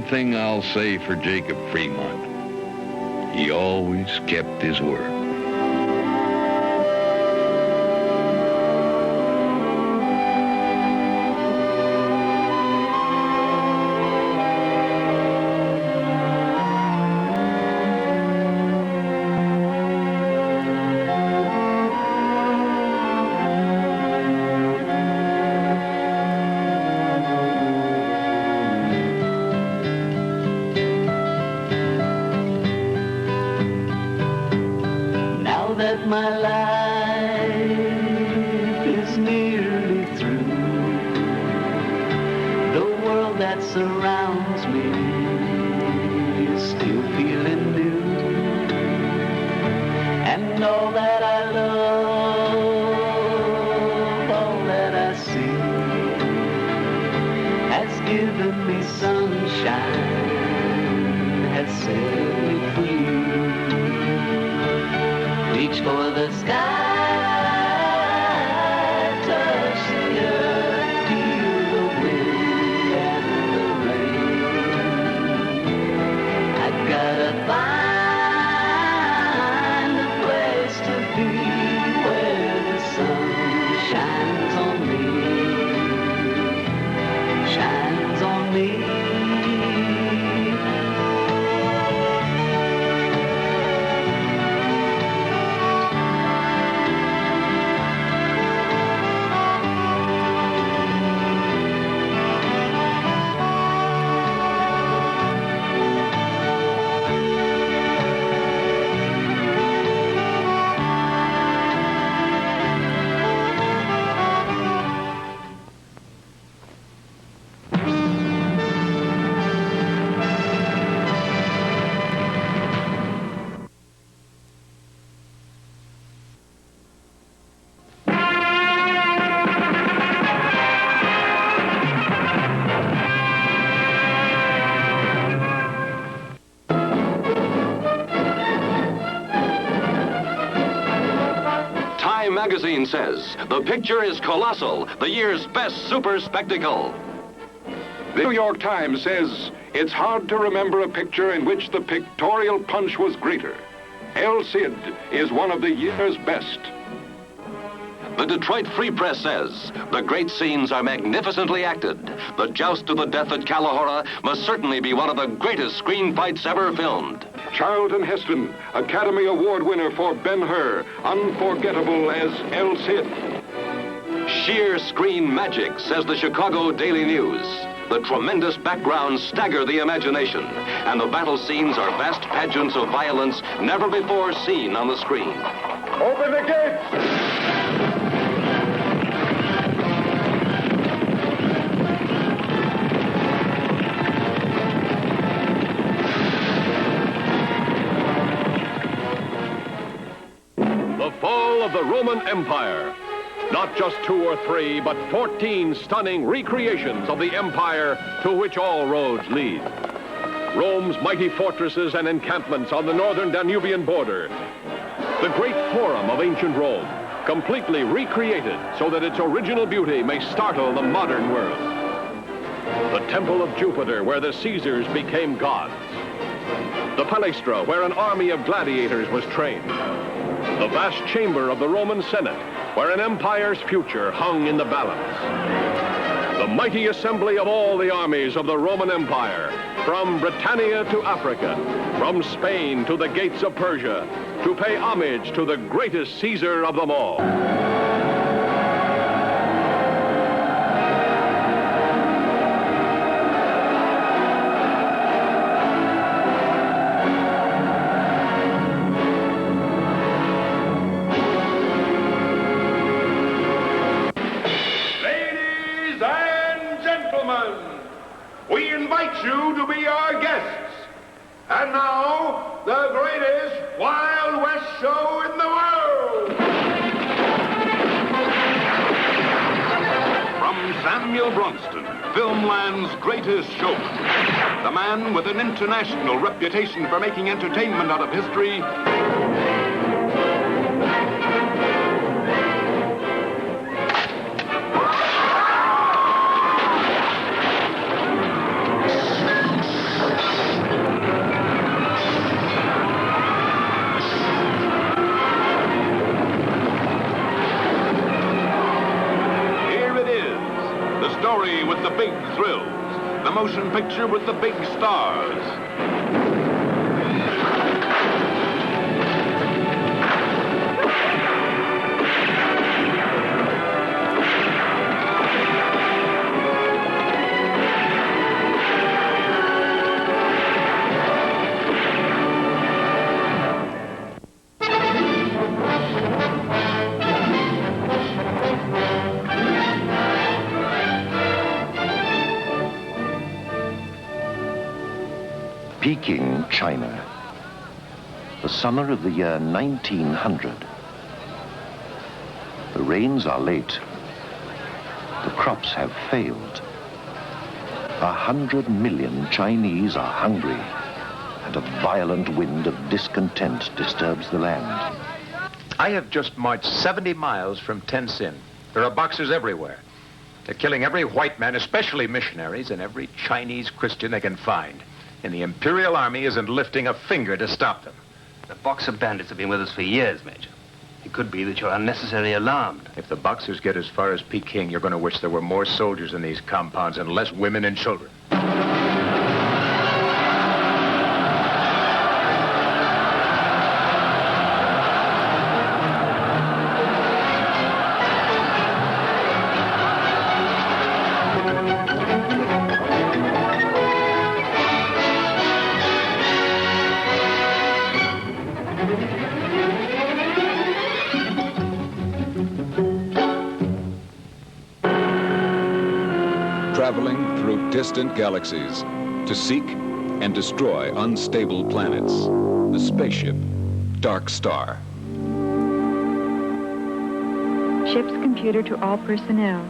thing I'll say for Jacob Fremont. He always kept his word. My life is nearly through. The world that surrounds me is still feeling new. And all that I love, all that I see, has given me sunshine, has set me free. Reach for the sky, touch the earth, feel the wind and the rain. I gotta find a place to be where the sun shines on me, shines on me. Magazine says the picture is colossal, the year's best super spectacle. The New York Times says it's hard to remember a picture in which the pictorial punch was greater. El Cid is one of the year's best. The Detroit Free Press says the great scenes are magnificently acted. The joust to the death at Kalahora must certainly be one of the greatest screen fights ever filmed. Charlton Heston, Academy Award winner for Ben-Hur, unforgettable as El Cid. Sheer screen magic, says the Chicago Daily News. The tremendous backgrounds stagger the imagination, and the battle scenes are vast pageants of violence never before seen on the screen. Open the gates! The fall of the Roman Empire. Not just 2 or 3, but 14 stunning recreations of the empire to which all roads lead. Rome's mighty fortresses and encampments on the northern Danubian border. The great Forum of ancient Rome, completely recreated so that its original beauty may startle the modern world. The Temple of Jupiter, where the Caesars became gods. The Palaestra, where an army of gladiators was trained. The vast chamber of the Roman Senate, where an empire's future hung in the balance. The mighty assembly of all the armies of the Roman Empire, from Britannia to Africa, from Spain to the gates of Persia, to pay homage to the greatest Caesar of them all. We invite you to be our guests. And now, the greatest Wild West show in the world. From Samuel Bronston, Filmland's greatest showman, the man with an international reputation for making entertainment out of history, the motion picture with the big stars. Peking, China. The summer of the year 1900. The rains are late. The crops have failed. 100 million Chinese are hungry, and a violent wind of discontent disturbs the land. I have just marched 70 miles from Tenzin. There are Boxers everywhere. They're killing every white man, especially missionaries, and every Chinese Christian they can find. And the Imperial Army isn't lifting a finger to stop them. The Boxer bandits have been with us for years, Major. It could be that you're unnecessarily alarmed. If the Boxers get as far as Peking, you're going to wish there were more soldiers in these compounds and less women and children. Traveling through distant galaxies to seek and destroy unstable planets. The spaceship, Dark Star. Ship's computer to all personnel.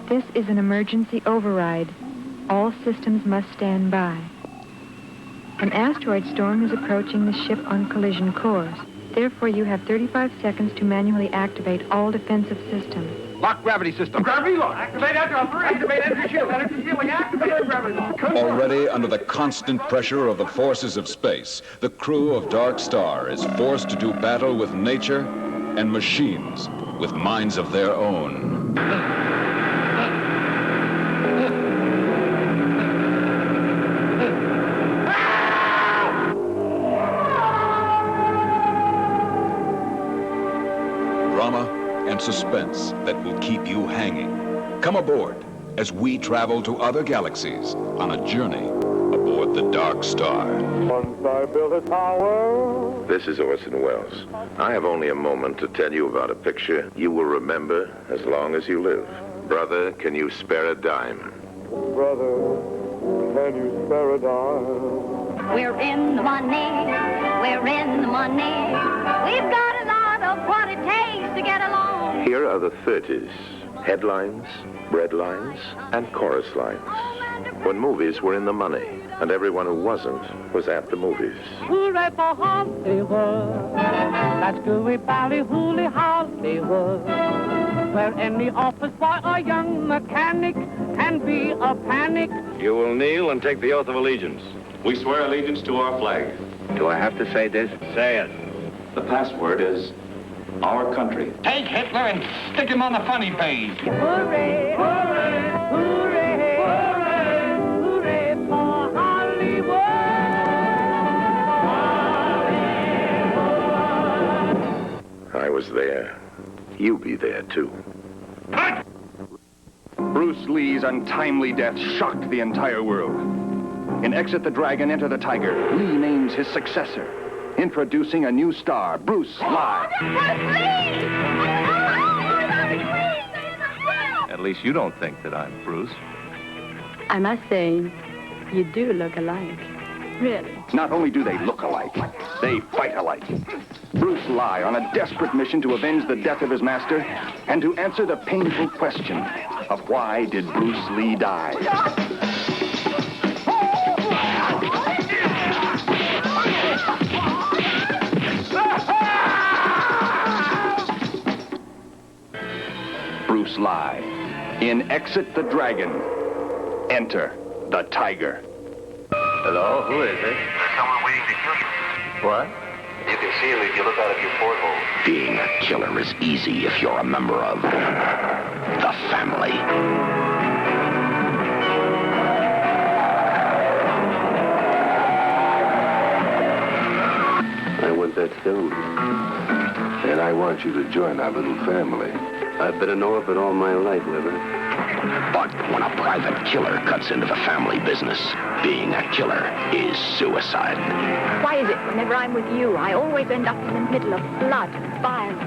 This is an emergency override. All systems must stand by. An asteroid storm is approaching the ship on collision course. Therefore, you have 35 seconds to manually activate all defensive systems. Lock gravity system. Gravity lock. Activate entry. Activate entry shield. Entry shielding. Activate gravity lock. Already under the constant pressure of the forces of space, the crew of Dark Star is forced to do battle with nature and machines with minds of their own. Drama and suspense that will keep you hanging. Come aboard as we travel to other galaxies on a journey aboard the Dark Star. Once I built a tower. This is Orson Welles. I have only a moment to tell you about a picture you will remember as long as you live. Brother, can you spare a dime? Brother, can you spare a dime? We're in the money. We're in the money. We've got a lot of what it takes to get along. Here are the 30s. Headlines, breadlines, and chorus lines. When movies were in the money, and everyone who wasn't was at the movies. Hooray for Hollywood. That's gooey bally-hooly Hollywood. Where any office boy or young mechanic can be a panic. You will kneel and take the oath of allegiance. We swear allegiance to our flag. Do I have to say this? Say it. The password is our country. Take Hitler and stick him on the funny page. Hooray, hooray, hooray, hooray, hooray for Hollywood. I was there. You be there, too. Cut! Bruce Lee's untimely death shocked the entire world. In Exit the Dragon, Enter the Tiger, Lee names his successor. Introducing a new star, Bruce Lee. At least you don't think that I'm Bruce. I must say, you do look alike. Really. Not only do they look alike, they fight alike. Bruce Lee on a desperate mission to avenge the death of his master and to answer the painful question of why did Bruce Lee die? Bruce Lee in Exit the Dragon, Enter the Tiger. Hello, who is it? There's someone waiting to kill you. What? You can see him if you look out of your porthole. Being a killer is easy if you're a member of the family. want that film. And I want you to join our little family. I've been an orphan all my life, Liver. But when a private killer cuts into the family business, being a killer is suicide. Why is it whenever I'm with you, I always end up in the middle of blood and violence?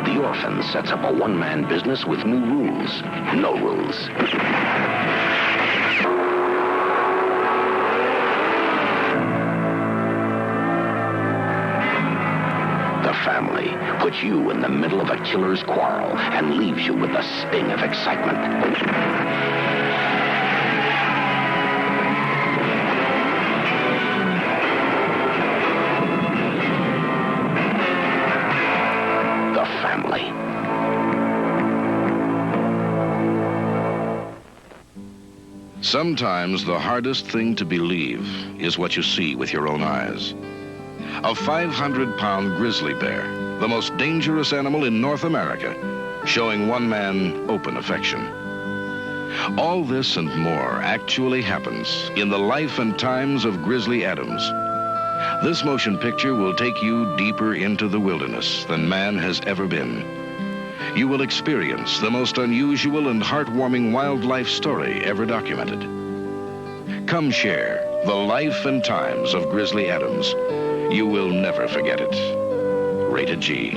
The orphan sets up a one-man business with new rules. No rules. The family puts you in the middle of a killer's quarrel and leaves you with the sting of excitement. Family. Sometimes the hardest thing to believe is what you see with your own eyes. A 500-pound grizzly bear, the most dangerous animal in North America, showing one man open affection. All this and more actually happens in the life and times of Grizzly Adams. This motion picture will take you deeper into the wilderness than man has ever been. You will experience the most unusual and heartwarming wildlife story ever documented. Come share the life and times of Grizzly Adams. You will never forget it. Rated G.